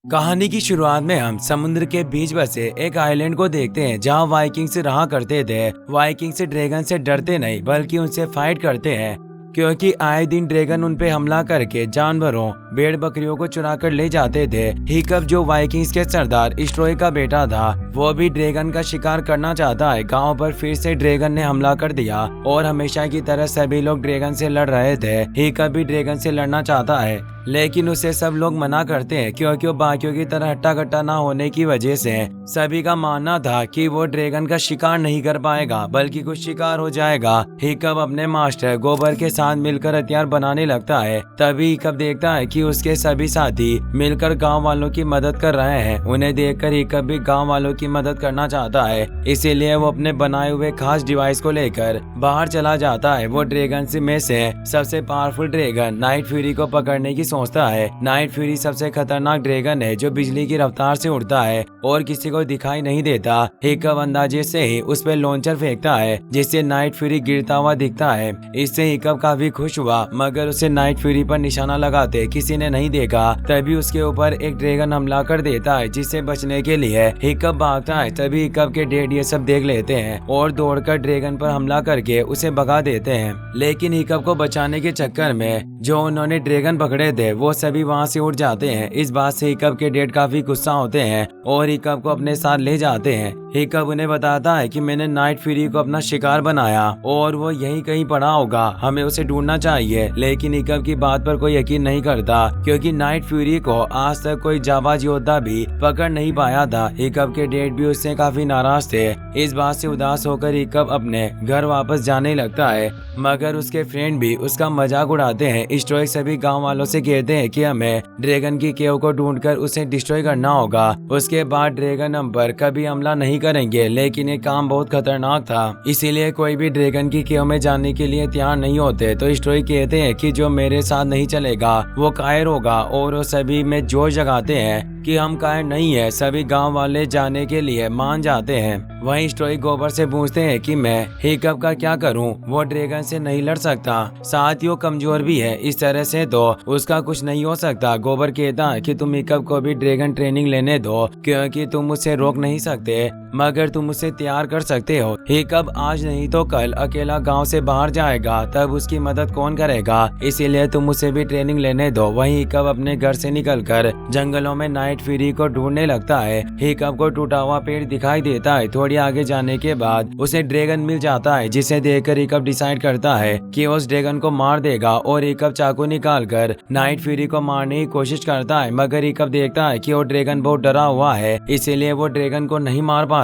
कहानी की शुरुआत में हम समुद्र के बीच बसे एक आइलैंड को देखते हैं जहां वाइकिंग्स रहा करते थे। वाइकिंग्स ड्रैगन से डरते नहीं बल्कि उनसे फाइट करते हैं, क्योंकि आए दिन ड्रैगन उन पे हमला करके जानवरों भेड़ बकरियों को चुरा कर ले जाते थे। हिकअप जो वाइकिंग्स के सरदार स्ट्रोय का बेटा था, वो भी ड्रैगन का शिकार करना चाहता है। गांव पर फिर से ड्रैगन ने हमला कर दिया और हमेशा की तरह सभी लोग ड्रैगन से लड़ रहे थे। हिकअप भी ड्रैगन से लड़ना चाहता है, लेकिन उसे सब लोग मना करते हैं क्योंकि वो बाकियों की तरह हट्टा कट्टा ना होने की वजह से सभी का मानना था कि वो ड्रैगन का शिकार नहीं कर पाएगा बल्कि कुछ शिकार हो जाएगा। हिकअप अपने मास्टर गोबर के साथ मिलकर हथियार बनाने लगता है। तभी हिकअप देखता है कि उसके सभी साथी मिलकर गांव वालों की मदद कर रहे हैं। उन्हें देखकर हिकअप भी गांव वालों की मदद करना चाहता है, इसीलिए वो अपने बनाए हुए खास डिवाइस को लेकर बाहर चला जाता है। वो ड्रैगन में से सबसे पावरफुल ड्रैगन नाइट फ्यूरी को पकड़ने की सोचता है। नाइट फ्यूरी सबसे खतरनाक ड्रैगन है जो बिजली की रफ्तार से उड़ता है और किसी को दिखाई नहीं देता। हिकअप अंदाजे से ही उस पर लॉन्चर फेंकता है जिससे नाइट फ्यूरी गिरता हुआ दिखता है। इससे हिकअप काफी खुश हुआ, मगर उसे नाइट फ्यूरी पर निशाना लगाते किसी ने नहीं देखा। तभी उसके ऊपर एक ड्रैगन हमला कर देता है, जिससे बचने के लिए हिकअप भागता है। तभी हिकअप के डैड ये सब देख लेते हैं और दौड़कर ड्रैगन पर हमला करके उसे भगा देते हैं। लेकिन हिकअप को बचाने के चक्कर में जो उन्होंने ड्रैगन पकड़े थे वो सभी वहां से उड़ जाते हैं। इस बात से हिकअप के डैड काफी गुस्सा होते हैं और हिकअप को अपने साथ ले जाते हैं। हिकअप उन्हें बताता है कि मैंने नाइट फ्यूरी को अपना शिकार बनाया और वो यहीं कहीं पड़ा होगा, हमें उसे ढूंढना चाहिए। लेकिन हिकअप की बात पर कोई यकीन नहीं करता क्योंकि नाइट फ्यूरी को आज तक कोई जाबाज योद्धा भी पकड़ नहीं पाया था। हिकअप के डैड भी उससे काफी नाराज थे। इस बात से उदास होकर हिकअप अपने घर वापस जाने लगता है, मगर उसके फ्रेंड भी उसका मजाक उड़ाते हैं। स्ट्रोय सभी गाँव वालों से कहते हैं कि हमें ड्रैगन की केव को ढूंढकर उसे डिस्ट्रॉय करना होगा। उसके बाद ड्रैगन हम पर कभी हमला नहीं करेंगे, लेकिन ये काम बहुत खतरनाक था, इसीलिए कोई भी ड्रैगन की केव में जाने के लिए तैयार नहीं होते। तो स्ट्रोय कहते हैं कि जो मेरे साथ नहीं चलेगा वो कायर होगा, और वो सभी में जोश जगाते हैं कि हम कायर नहीं है। सभी गांव वाले जाने के लिए मान जाते हैं। वहीं स्ट्रोय गोबर से पूछते हैं कि मैं हिकअप का क्या करूं, वो ड्रैगन से नहीं लड़ सकता, साथ ही वो कमजोर भी है, इस तरह से तो उसका कुछ नहीं हो सकता। गोबर कहता है कि तुम हिकअप को भी ड्रैगन ट्रेनिंग लेने दो क्योंकि तुम उसे रोक नहीं सकते, मगर तुम उसे तैयार कर सकते हो। हिकअप आज नहीं तो कल अकेला गांव से बाहर जाएगा, तब उसकी मदद कौन करेगा, इसीलिए तुम उसे भी ट्रेनिंग लेने दो। वहीं हिकअप अपने घर से निकलकर जंगलों में नाइट फ्यूरी को ढूंढने लगता है। हिकअप को टूटा हुआ पेड़ दिखाई देता है। थोड़ी आगे जाने के बाद उसे ड्रैगन मिल जाता है, जिसे देखकर हिकअप डिसाइड करता है कि उस ड्रैगन को मार देगा और हिकअप चाकू निकालकर नाइट फ्यूरी को मारने की कोशिश करता है। मगर हिकअप देखता है कि वो ड्रैगन बहुत डरा हुआ है, इसीलिए वो ड्रैगन को नहीं मार पाता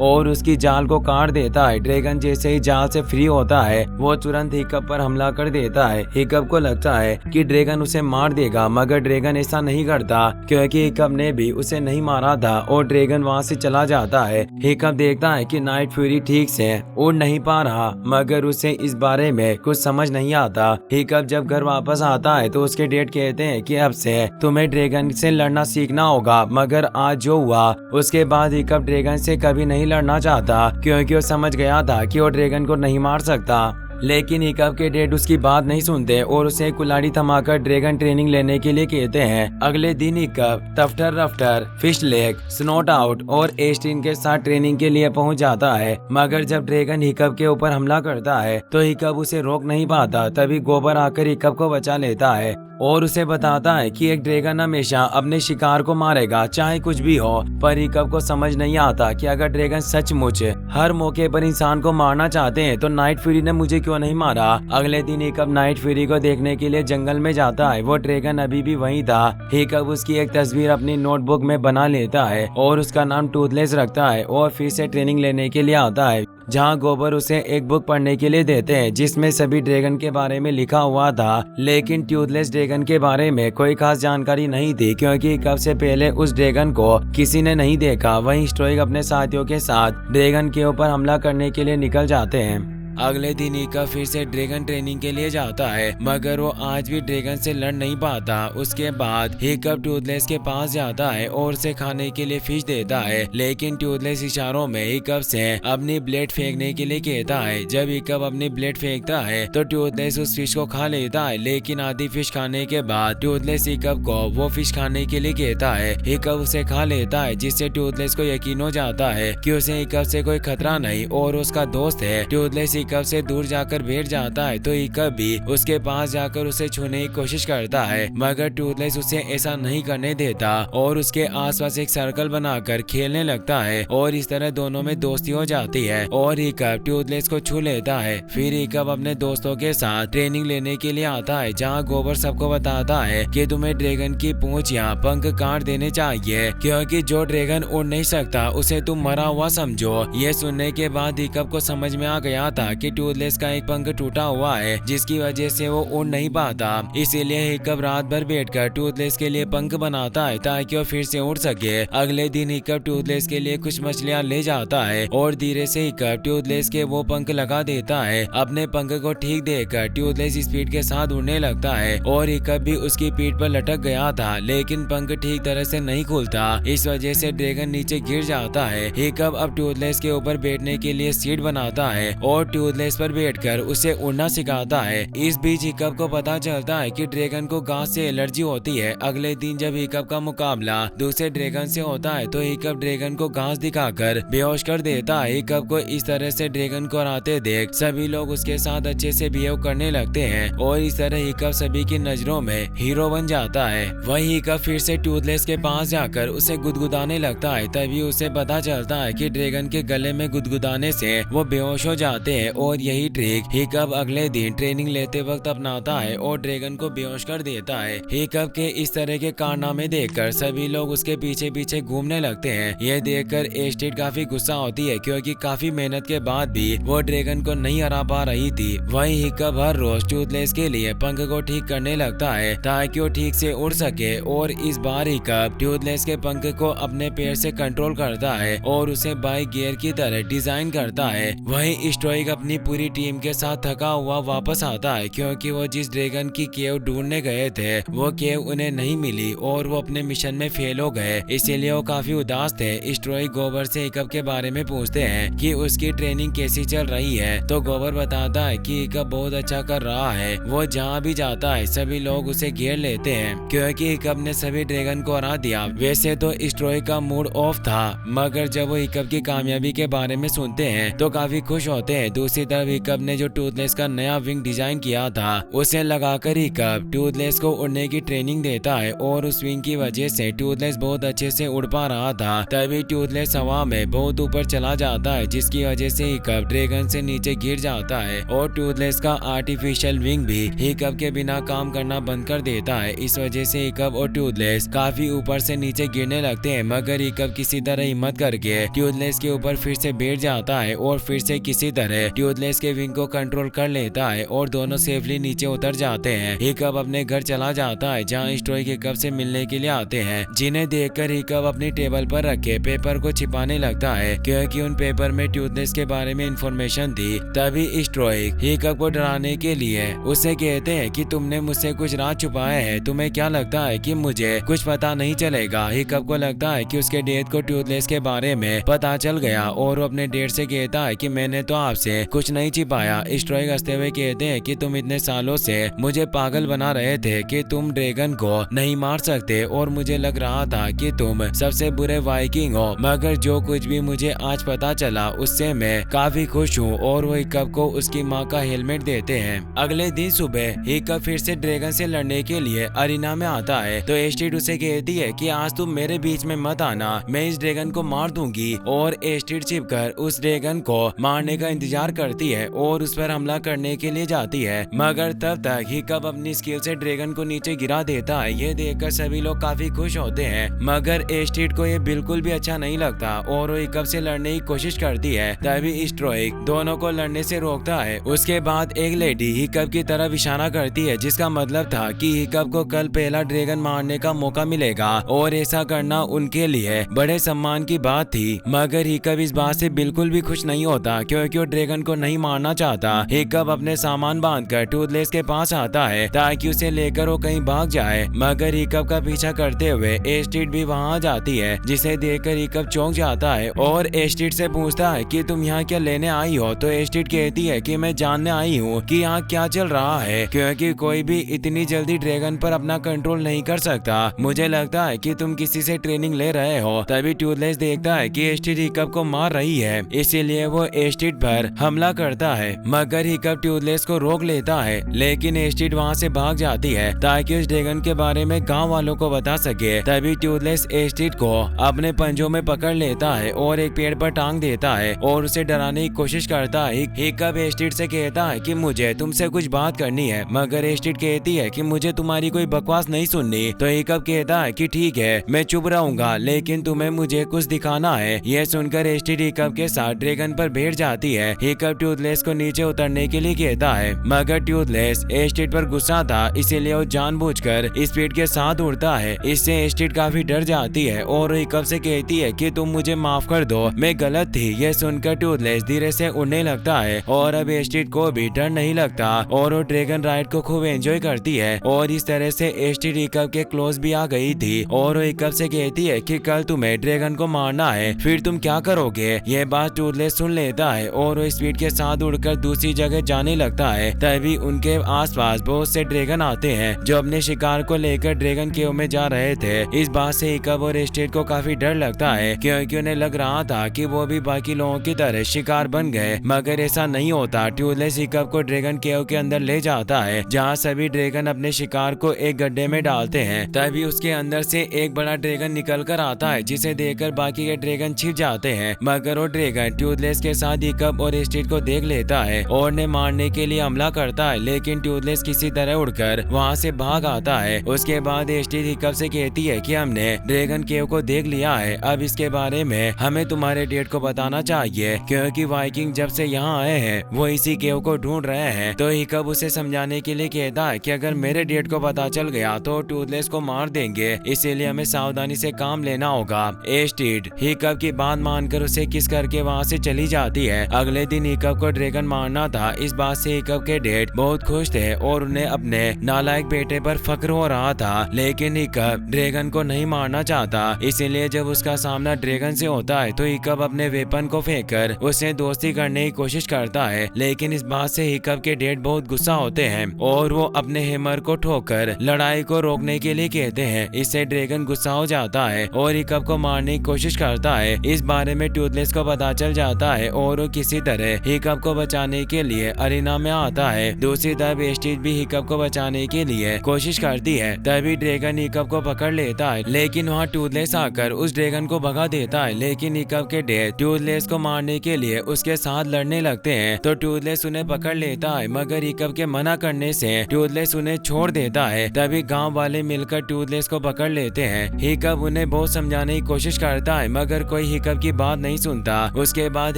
और उसकी जाल को काट देता है। ड्रैगन जैसे ही जाल से फ्री होता है वो तुरंत हिकअप पर हमला कर देता है। हिकअप को लगता है कि ड्रैगन उसे मार देगा, मगर ड्रैगन ऐसा नहीं करता क्योंकि हिकअप ने भी उसे नहीं मारा था और ड्रैगन वहां से चला जाता है। हिकअप देखता है कि नाइट फ्यूरी ठीक से उड़ नहीं पा रहा, मगर उसे इस बारे में कुछ समझ नहीं आता। हिकअप जब घर वापस आता है तो उसके डैड कहते हैं कि अब से तुम्हें ड्रैगन से लड़ना सीखना होगा। मगर आज जो हुआ उसके बाद हिकअप ड्रैगन से कभी नहीं लड़ना चाहता क्योंकि वो समझ गया था कि वो ड्रैगन को नहीं मार सकता। लेकिन हिकअप के डैड उसकी बात नहीं सुनते और उसे कुल्हाड़ी थमाकर ड्रैगन ट्रेनिंग लेने के लिए कहते हैं। अगले दिन हिकअप टफ्टर रफ्टर, फिश लेक, स्नोट आउट और एस्टिन के साथ ट्रेनिंग के लिए पहुंच जाता है। मगर जब ड्रैगन हिकअप के ऊपर हमला करता है तो हिकअप उसे रोक नहीं पाता। तभी गोबर आकर हिकअप को बचा लेता है और उसे बताता है कि एक ड्रैगन हमेशा अपने शिकार को मारेगा चाहे कुछ भी हो। पर हिकअप को समझ नहीं आता कि अगर ड्रैगन सचमुच हर मौके पर इंसान को मारना चाहते हैं तो नाइट फ्यूरी ने मुझे क्यों नहीं मारा। अगले दिन हिकअप नाइट फ्यूरी को देखने के लिए जंगल में जाता है। वो ड्रैगन अभी भी वहीं था। हिकअप उसकी एक तस्वीर अपनी नोटबुक में बना लेता है और उसका नाम टूथलेस रखता है और फिर से ट्रेनिंग लेने के लिए आता है, जहां गोबर उसे एक बुक पढ़ने के लिए देते हैं जिसमें सभी ड्रैगन के बारे में लिखा हुआ था। लेकिन टूथलेस ड्रैगन के बारे में कोई खास जानकारी नहीं थी क्योंकि कब से पहले उस ड्रैगन को किसी ने नहीं देखा। वहीं स्ट्रोय अपने साथियों के साथ ड्रैगन के ऊपर हमला करने के लिए निकल जाते हैं। अगले दिन हिकअप फिर से ड्रैगन ट्रेनिंग के लिए जाता है, मगर वो आज भी ड्रैगन से लड़ नहीं पाता। उसके बाद हिकअप टूथलेस के पास जाता है और उसे खाने के लिए फिश देता है, लेकिन टूथलेस इशारों में हिकअप से अपनी ब्लेड फेंकने के लिए कहता है। जब हिकअप अपनी ब्लेड फेंकता है तो टूथलेस उस फिश को खा लेता है, लेकिन आधी फिश खाने के बाद टूथलेस हिकअप को वो फिश खाने के लिए कहता है। हिकअप उसे खा लेता है, जिससे टूथलेस को यकीन हो जाता है कि उसे हिकअप से कोई खतरा नहीं और उसका दोस्त है। टूथलेस हिकअप से दूर जाकर बैठ जाता है तो हिकअप भी उसके पास जाकर उसे छूने की कोशिश करता है, मगर टूथलेस उसे ऐसा नहीं करने देता और उसके आसपास एक सर्कल बनाकर खेलने लगता है और इस तरह दोनों में दोस्ती हो जाती है और हिकअप टूथलेस को छू लेता है। फिर हिकअप अपने दोस्तों के साथ ट्रेनिंग लेने के लिए आता है, जहाँ गोबर सबको बताता है कि तुम्हें ड्रैगन की पूंछ या पंख काट देने चाहिए, क्योंकि जो ड्रैगन उड़ नहीं सकता उसे तुम मरा हुआ समझो। ये सुनने के बाद हिकअप को समझ में आ गया था कि टूथलेस का एक पंख टूटा हुआ है, जिसकी वजह से वो उड़ नहीं पाता। इसीलिए हिकअप रात भर बैठकर टूथलेस के लिए पंख बनाता है ताकि वो फिर से उड़ सके। अगले दिन हिकअप टूथलेस के लिए कुछ मछलियां ले जाता है और धीरे से हिकअप टूथलेस के वो पंख लगा देता है। अपने पंख को ठीक देकर टूथलेस स्पीड के साथ उड़ने लगता है और हिकअप भी उसकी पीठ पर लटक गया था, लेकिन पंख ठीक तरह से नहीं खुलता। इस वजह से ड्रैगन नीचे गिर जाता है। हिकअप अब टूथलेस के ऊपर बैठने के लिए सीट बनाता है और टूथलेस पर बैठकर उसे उड़ना सिखाता है। इस बीच हिकअप को पता चलता है कि ड्रैगन को घास से एलर्जी होती है। अगले दिन जब हिकअप का मुकाबला दूसरे ड्रैगन से होता है तो हिकअप ड्रैगन को घास दिखाकर बेहोश कर देता है। हिकअप को इस तरह से ड्रैगन को हराते देख सभी लोग उसके साथ अच्छे से बिहेव करने लगते हैं और इस तरह हिकअप सभी की नजरों में हीरो बन जाता है। वही हिकअप फिर से टूथलेस के पास जाकर उसे गुदगुदाने लगता है। तभी उसे पता चलता है कि ड्रैगन के गले में गुदगुदाने से वो बेहोश हो जाते हैं और यही ट्रिक हिकअप अगले दिन ट्रेनिंग लेते वक्त अपनाता है और ड्रैगन को बेहोश कर देता है। हिकअप के इस तरह के कारनामे देखकर सभी लोग उसके पीछे पीछे घूमने लगते हैं। यह देखकर एस्टेड काफी गुस्सा होती है, क्योंकि काफी मेहनत के बाद भी वो ड्रैगन को नहीं हरा पा रही थी। वही हिकअप हर रोज टूथलेस के लिए पंख को ठीक करने लगता है ताकि वो ठीक से उड़ सके और इस बार हिकअप टूथलेस के पंख को अपने पैर से कंट्रोल करता है और उसे बाइक गियर की तरह डिजाइन करता है। वही स्टोइक अपनी पूरी टीम के साथ थका हुआ वापस आता है, क्योंकि वो जिस ड्रैगन की केव ढूंढने गए थे वो केव उन्हें नहीं मिली और वो अपने मिशन में फेल हो गए। इसीलिए वो काफी उदास थे। स्टोइक गोबर से हिकअप के बारे में पूछते हैं कि उसकी ट्रेनिंग कैसी चल रही है, तो गोबर बताता है कि हिकअप बहुत अच्छा कर रहा है। वो जहाँ भी जाता है सभी लोग उसे घेर लेते हैं, क्योंकि हिकअप ने सभी ड्रैगन को हरा दिया। वैसे तो स्टोइक का मूड ऑफ था, मगर जब वो हिकअप की कामयाबी के बारे में सुनते हैं तो काफी खुश होते हैं। दूसरी तरफ हिकअप ने जो टूथलेस का नया विंग डिजाइन किया था उसे लगाकर हिकअप टूथलेस को उड़ने की ट्रेनिंग देता है और उस विंग की वजह से टूथलेस बहुत अच्छे से उड़ पा रहा था। तभी टूथलेस हवा में बहुत ऊपर चला जाता है, जिसकी वजह से हिकअप ड्रैगन से नीचे गिर जाता है और टूथलेस का आर्टिफिशियल विंग भी हिकअप के बिना काम करना बंद कर देता है। इस वजह से हिकअप और टूथलेस काफी ऊपर से नीचे गिरने लगते हैं, मगर हिकअप किसी तरह हिम्मत करके टूथलेस के ऊपर फिर से बैठ जाता है और फिर से किसी तरह टूथलेस के विंग को कंट्रोल कर लेता है और दोनों सेफली नीचे उतर जाते हैं। हिकअप अपने घर चला जाता है, जहाँ स्टोइक हिकअप से मिलने के लिए आते हैं, जिन्हें देखकर हिकअप अपनी टेबल पर रखे पेपर को छिपाने लगता है, क्योंकि उन पेपर में टूथलेस के बारे में इंफॉर्मेशन थी। तभी स्टोइक हिकअप को डराने के लिए उसे कहते हैं कि तुमने मुझसे कुछ राज छुपाया है, तुम्हें क्या लगता है कि मुझे कुछ पता नहीं चलेगा। हिकअप को लगता है कि उसके डैड को टूथलेस के बारे में पता चल गया और वो अपने डैड से कहता है कि मैंने तो आपसे कुछ नहीं छिपाया। स्टोइक हंसते हुए कहते हैं कि तुम इतने सालों से मुझे पागल बना रहे थे कि तुम ड्रैगन को नहीं मार सकते और मुझे लग रहा था कि तुम सबसे बुरे वाइकिंग हो, मगर जो कुछ भी मुझे आज पता चला उससे मैं काफी खुश हूँ। और वो हिकअप को उसकी माँ का हेलमेट देते हैं। अगले दिन सुबह हिकअप फिर से ड्रैगन से लड़ने के लिए अरीना में आता है तो एस्टेड उसे कहती है कि आज तुम मेरे बीच में मत आना, मैं इस ड्रैगन को मार दूंगी। और एस्टेड छिपकर उस ड्रैगन को मारने का इंतजार करती है और उस पर हमला करने के लिए जाती है, मगर तब तक हिकअप अपनी स्किल से ड्रैगन को नीचे गिरा देता है। ये देखकर सभी लोग काफी खुश होते हैं, मगर एस्टेड को ये बिल्कुल भी अच्छा नहीं लगता और वो हिकअप से लड़ने की कोशिश करती है। तभी स्टोइक दोनों को लड़ने से रोकता है। उसके बाद एक लेडी हिकअप की तरफ इशारा करती है, जिसका मतलब था कि हिकअप को कल पहला ड्रैगन मारने का मौका मिलेगा और ऐसा करना उनके लिए बड़े सम्मान की बात थी। मगर हिकअप इस बात से बिल्कुल भी खुश नहीं होता, क्योंकि वो ड्रैगन को नहीं मारना चाहता। हिकअप अपने सामान बांधकर टूथलेस के पास आता है ताकि उसे लेकर वो कहीं भाग जाए, मगर हिकअप का पीछा करते हुए एस्टेड भी वहाँ आ जाती है, जिसे देखकर हिकअप चौंक जाता है और एस्टेड से पूछता है कि तुम यहाँ क्या लेने आई हो। तो एस्टेड कहती है कि मैं जानने आई हूँ कि यहाँ क्या चल रहा है, क्योंकि कोई भी इतनी जल्दी ड्रैगन पर अपना कंट्रोल नहीं कर सकता। मुझे लगता है कि तुम किसी से ट्रेनिंग ले रहे हो। तभी टूथलेस देखता है कि एस्टेड हिकअप को मार रही है, इसीलिए वो एस्टेड पर हमला करता है, मगर हिकअप टूथलेस को रोक लेता है। लेकिन एस्टेड वहाँ से भाग जाती है ताकि उस ड्रैगन के बारे में गाँव वालों को बता सके। तभी टूथलेस एस्टेड को अपने पंजों में पकड़ लेता है और एक पेड़ पर टांग देता है और उसे डराने की कोशिश करता है। हिकअप एस्टेड से कहता है कि मुझे तुमसे कुछ बात करनी है, मगर एस्टेड कहती है कि मुझे तुम्हारी कोई बकवास नहीं सुननी। तो हिकअप कहता है कि ठीक है, मैं चुप रहूंगा, लेकिन तुम्हें मुझे कुछ दिखाना है। यह सुनकर एस्टेड हिकअप के साथ ड्रैगन पर बैठ जाती है। हिकअप टूथलेस को नीचे उतरने के लिए कहता है, मगर टूथलेस एस्टेड पर गुस्सा था, इसीलिए वो जानबूझकर स्पीड के साथ उड़ता है। इससे एस्टेड काफी डर जाती है और हिकअप से कहती है कि तुम मुझे माफ कर दो, मैं गलत थी। यह सुनकर टूथलेस धीरे से उड़ने लगता है और अब एस्टेड को भी डर नहीं लगता और वो ड्रैगन राइड को खूब एंजॉय करती है। और इस तरह से एस्टेड हिकअप के क्लोज भी आ गई थी और वो हिकअप से कहती है कि कल तुम्हें ड्रैगन को मारना है, फिर तुम क्या करोगे। यह बात टूथलेस सुन लेता है और वो स्पीड के साथ उड़कर दूसरी जगह जाने लगता है। तभी उनके आसपास बहुत से ड्रैगन आते हैं जो अपने शिकार को लेकर ड्रैगन केव में जा रहे थे। इस बात से हिकअप और एस्टेड को काफी डर लगता है, क्योंकि उन्हें लग रहा था कि वो भी बाकी लोगों की तरह शिकार बन गए, मगर ऐसा नहीं होता। टूथलेस हिकअप को ड्रैगन केव के अंदर ले जाता है, जहाँ सभी ड्रैगन अपने शिकार को एक गड्ढे में डालते हैं। तभी उसके अंदर से एक बड़ा ड्रैगन निकल कर आता है, जिसे देखकर बाकी के ड्रैगन छिप जाते हैं, मगर वो ड्रैगन टूथलेस के साथ हिकअप और एस्टेड को देख लेता है और उन्हें मारने के लिए हमला करता है, लेकिन टूथलेस किसी तरह उड़कर वहाँ से भाग आता है। उसके बाद एस्टेड हिकअप से कहती है कि हमने ड्रैगन केव को देख लिया है, अब इसके बारे में हमें तुम्हारे डैड को बताना चाहिए, क्योंकि वाइकिंग जब से यहाँ आए हैं वो इसी केव को ढूंढ रहे हैं। तो हिकअप उसे समझाने के लिए कहता है कि अगर मेरे डैड को पता चल गया तो टूथलेस को मार देंगे, इसीलिए हमें सावधानी से काम लेना होगा। एस्टेड हिकअप की बात मानकर उसे किस करके वहाँ से चली जाती है। अगले दिन हिकअप को ड्रैगन मारना था, इस बात से हिकअप के डैड बहुत खुश थे और उन्हें अपने नालायक बेटे पर फक्र हो रहा था। लेकिन हिकअप ड्रैगन को नहीं मारना चाहता, इसीलिए जब उसका सामना ड्रैगन से होता है तो हिकअप अपने वेपन को फेंककर उससे दोस्ती करने की कोशिश करता है। लेकिन इस बात से हिकअप के डैड बहुत गुस्सा होते हैं और वो अपने हैमर को ठोककर लड़ाई को रोकने के लिए कहते हैं। इससे ड्रैगन गुस्सा हो जाता है और हिकअप को मारने की कोशिश करता है। इस बारे में टूथलेस को पता चल जाता है और वो किसी तरह हिकअप को बचाने के लिए अरीना में आता है। दूसरी तरफ एस्टेड भी हिकअप को बचाने के लिए कोशिश करती है। तभी ड्रैगन हिकअप को पकड़ लेता है, लेकिन वहाँ टूथलेस आकर उस ड्रैगन को भगा देता है। लेकिन हिकअप के डैड टूथलेस को मारने के लिए उसके साथ लड़ने लगते हैं, तो टूथलेस उन्हें पकड़ लेता है, मगर हिकअप के मना करने से टूथलेस उन्हें छोड़ देता है। तभी गांव वाले मिलकर टूथलेस को पकड़ लेते हैं। हिकअप उन्हें बहुत समझाने की कोशिश करता है, मगर कोई हिकअप की बात नहीं सुनता। उसके बाद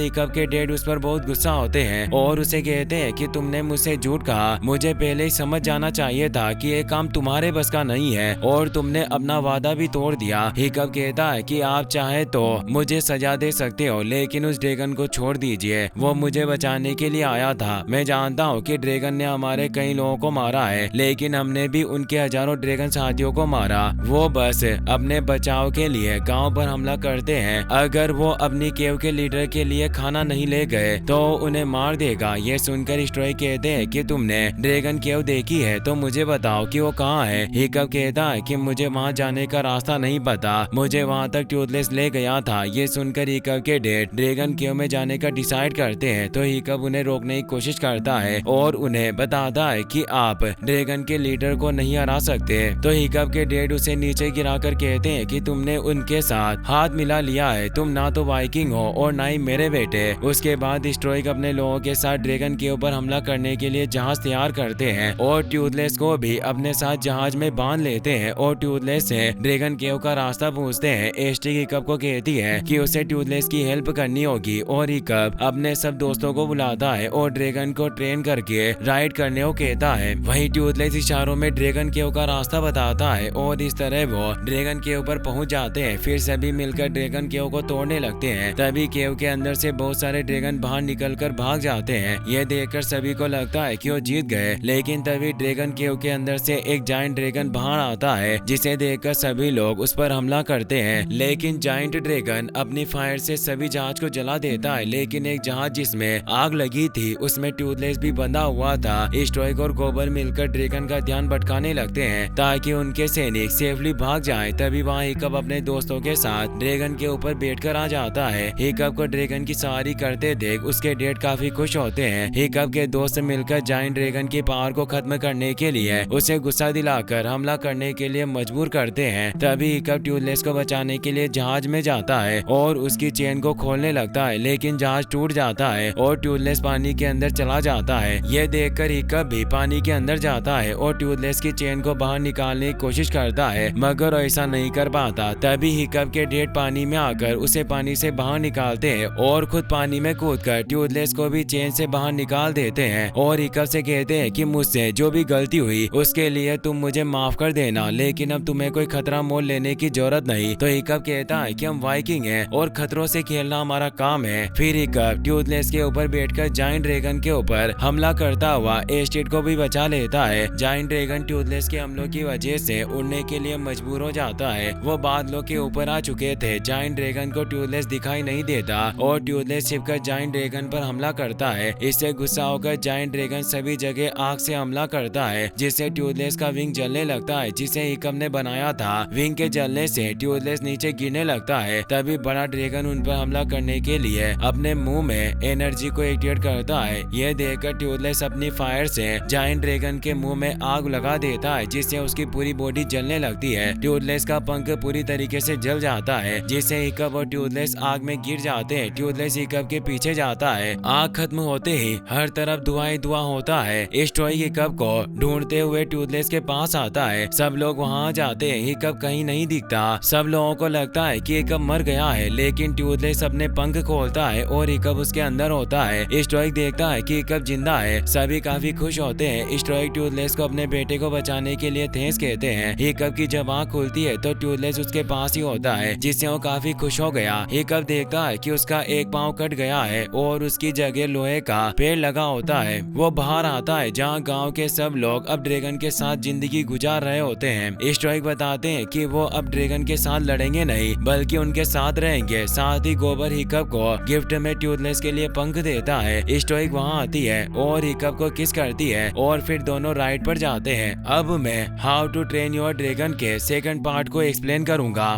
हिकअप के डैड उस पर बहुत गुस्सा होते हैं और उसे कहते हैं कि तुमने मुझसे झूठ कहा, मुझे पहले ही समझ जाना चाहिए था कि ये काम तुम्हारे बस का नहीं है और तुमने अपना वादा भी तोड़ दिया। हिकअप कहता है कि आप चाहे तो मुझे सजा दे सकते हो, लेकिन उस ड्रैगन को छोड़ दीजिए, वो मुझे बचाने के लिए आया था। मैं जानता हूँ कि ड्रैगन ने हमारे कई लोगों को मारा है, लेकिन हमने भी उनके हजारों ड्रैगन साथियों को मारा। वो बस अपने बचाव के लिए गांव पर हमला करते हैं। अगर वो अपनी केव के लीडर के लिए खाना नहीं ले गए तो उन्हें मार देगा। ये सुनकर स्ट्रॉय कहते हैं कि तुमने ड्रैगन केव देखी है तो मुझे बताओ कि वो कहाँ है। हिकअप कहता है कि मुझे वहाँ जाने का रास्ता नहीं पता, मुझे वहाँ तक टूथलेस ले गया था। ये सुनकर हिकअप के डैड ड्रैगन केव में जाने का डिसाइड करते हैं, तो हिकअप उन्हें रोकने की कोशिश करता है और उन्हें बताता है कि आप ड्रैगन के लीडर को नहीं हरा सकते। तो हिकअप के डैड उसे नीचे गिराकर कहते हैं कि तुमने उनके साथ हाथ मिला लिया है, तुम ना तो वाइकिंग हो और ना ही मेरे बेटे। उसके बाद स्ट्रोइक अपने लोगों के साथ ड्रैगन के ऊपर हमला करने के लिए जहाज तैयार करते हैं और टूथलेस को भी अपने साथ जहाज में बांध लेते हैं और टूथलेस से ड्रैगन केव का रास्ता पूछते हैं। एस्टेड हिकअप को कहती है कि उसे टूथलेस की हेल्प करनी होगी और हिकअप अपने सब दोस्तों को बुलाता है और ड्रैगन को ट्रेन करके राइड करने को कहता है। वहीं टूथलेस इशारों में ड्रैगन केव का रास्ता बताता है और इस तरह वो ड्रैगन केव पर पहुंच जाते हैं। फिर सभी मिलकर ड्रैगन केव को तोड़ने लगते हैं। तभी केव के अंदर से बहुत सारे ड्रैगन बाहर निकलकर भाग जाते हैं। यह देखकर सभी को लगता है कि वो जीत गए, लेकिन तभी ड्रैगन केव के अंदर से एक जायंट ड्रैगन बाहर आता है, जिसे देखकर सभी लोग उस पर हमला करते हैं। लेकिन जायंट ड्रैगन अपनी फायर से सभी जहाज को जला देता है, लेकिन एक जहाज जिसमें आग लगी थी उसमें टूथलेस भी बंधा हुआ था। स्ट्राइक और कोबल मिलकर ड्रैगन का ध्यान भटकाने लगते हैं ताकि उनके सैनिक सेफली भाग जाएं। तभी वहाँ हिकअप अपने दोस्तों के साथ ड्रैगन के ऊपर बैठकर आ जाता है। हिकअप को ड्रैगन की सवारी करते देख उसके डैड काफी खुश होते हैं। हिकअप के दोस्त मिलकर जायंट ड्रैगन की पावर को खत्म करने के लिए उसे गुस्सा दिलाकर हमला करने के लिए मजबूर करते हैं। तभी हिकअप टूथलेस को बचाने के लिए जहाज में जाता है और उसकी चेन को खोलने लगता है, लेकिन जहाज टूट जाता है और टूथलेस पानी के अंदर चला जाता है। यह देखकर हिकअप भी पानी के अंदर जाता है और टूथलेस की चेन को बाहर निकालने की कोशिश करता है, मगर ऐसा नहीं कर पाता। तभी हिकअप के डैड पानी में आकर उसे पानी से बाहर निकालते हैं और खुद पानी में कूदकर टूथलेस को भी चेन से बाहर निकाल देते हैं और हिकअप से कहते हैं कि मुझसे जो भी गलती हुई उसके लिए तुम मुझे माफ कर देना, लेकिन अब तुम्हें कोई खतरा मोल लेने की जरूरत नहीं। तो हिकअप कहता है कि हम वाइकिंग हैं और खतरों से खेलना हमारा काम है। फिर हिकअप टूथलेस के ऊपर बैठकर जायंट ड्रैगन के ऊपर हमला करता हुआ एस्टेट को भी बचा लेता है। जायंट ड्रैगन टूथलेस के हमलों की वजह से उड़ने के लिए मजबूर हो जाता है। वो बादलों के ऊपर आ चुके थे। जायंट ड्रैगन को टूथलेस दिखाई नहीं देता और टूथलेस छिपकर जायंट ड्रैगन पर हमला करता है। इससे गुस्सा होकर जायंट ड्रैगन सभी जगह आग से हमला करता है, जिससे टूथलेस का विंग जलने लगता है जिसे हिकअप ने बनाया था। विंग के जलने से टूथलेस नीचे गिरने लगता है। तभी बड़ा ड्रैगन उन पर हमला करने के लिए अपने मुंह में एनर्जी को एक्टिवेट करता है। यह देखकर टूथलेस अपनी फायर से जायंट ड्रैगन के मुंह में आग लगा देता है, जिससे उसकी पूरी बॉडी जलने लगती है। टूथलेस का पंख पूरी तरीके से जल जाता है, जिससे हिकअप और टूथलेस आग में गिर जाते हैं। टूथलेस हिकअप के पीछे जाता है। आग खत्म होते ही हर तरफ धुआं ही धुआं होता है। स्ट्राइक हिकअप को ढूंढते हुए टूथलेस के पास आता है। सब लोग वहां जाते हैं, हिकअप कहीं नहीं दिखता। सब लोगों को लगता है कि हिकअप मर गया है, लेकिन टूथलेस अपने पंख खोलता है और हिकअप उसके अंदर होता है। स्ट्राइक देखता है कि हिकअप जिंदा है। सभी काफी खुश होते हैं। स्ट्राइक टूथलेस को अपने बेटे को बचाने के लिए थैंक्स कहते हैं। हिकअप की जब आँख खुलती है तो टूथलेस उसके पास ही होता है, जिससे वो काफी खुश हो गया। हिकअप देखता है कि उसका एक पाँव कट गया है और उसकी जगह लोहे का पेड़ लगा होता है। वो बाहर आता है जहाँ गांव के सब लोग अब ड्रैगन के साथ जिंदगी गुजार रहे होते हैं। स्ट्राइक बताते हैं कि वो अब ड्रैगन के साथ लड़ेंगे नहीं, बल्कि उनके साथ रहेंगे। साथ ही गोबर हिकअप को गिफ्ट में टूथलेस के लिए पंख देता है। स्ट्राइक वहाँ आती है और हिकअप को किस करती है और फिर दोनों राइड पर जाते हैं। अब मैं how to train your dragon के सेकंड पार्ट को एक्सप्लेन करूंगा।